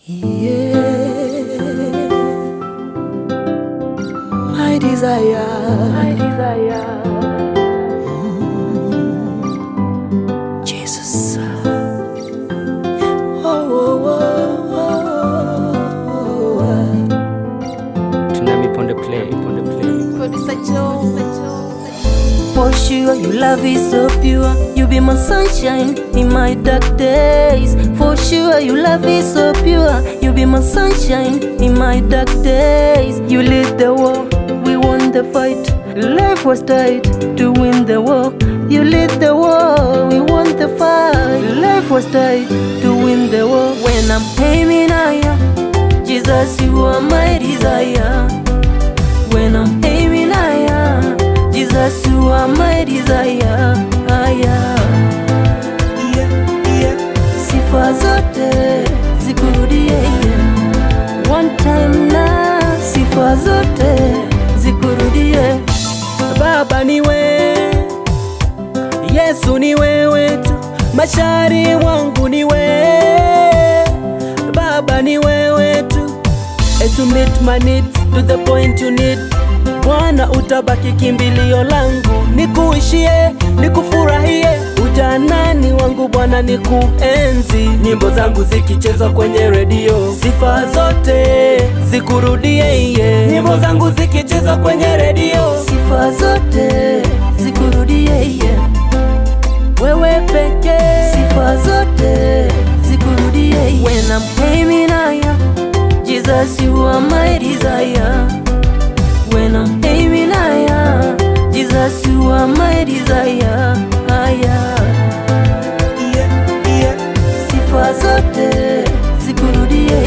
Yeah, my desire. Jesus. Tunami Ponde Play. For sure, your love is so pure. You be my sunshine in my dark days. For sure, your love is so pure. You be my sunshine in my dark days. You lead the war, we won the fight. Life was tight to win the war. You lead the war, we won the fight. Life was tight to win the war. When I'm aiming higher, Jesus, you are my desire. When I'm aiming higher, Jesus, you are my desire. Sifa zote zikurudie, one time na sifa zote zikurudie. Baba ni wewe, Yesu ni wewe tu, mashari wangu ni wewe. Baba ni wewe tu, to meet my needs to the point you need. Bwana utabaki kimbilio langu, nikuishie, nikufurahie ujanani wangu Bwana, nikuenzi. Nyimbo zangu zikichezwa kwenye redio, sifa zote zikurudie. Nyimbo zangu zikichezwa kwenye redio, sifa zote zikurudie. Wewe pekee, sifa zote zikurudie. When I'm aiming higher, Jesus, you are my desire. When I'm aiming higher, Jesus, you are my desire. Sifa zote zikurudie,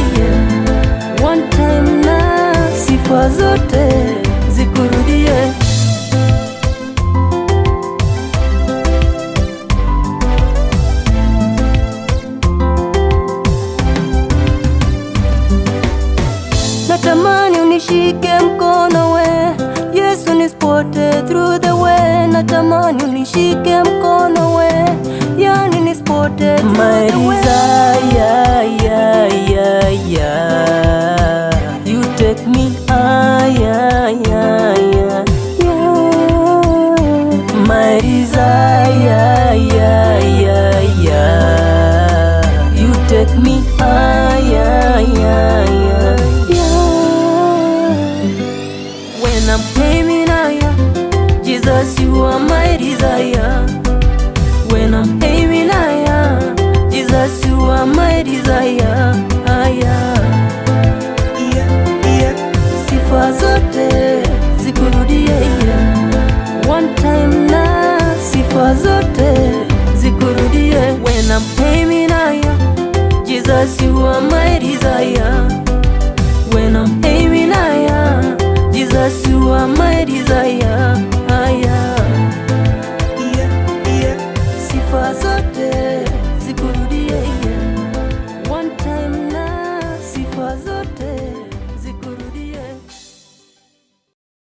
one time na sifa zote zikurudie. Natamani unishike mkono we, Yesu nispote through the way. Natamani unishike mkono we, yani nispote through the way. You take me higher, my desire, you take me higher, When I'm aiming higher, Jesus, you are my desire. When I'm aiming higher, Jesus, you are my desire. Sifa zote zikurudie, one time na sifa zote zikurudie. When I'm aiming higher, Jesus, you are my desire.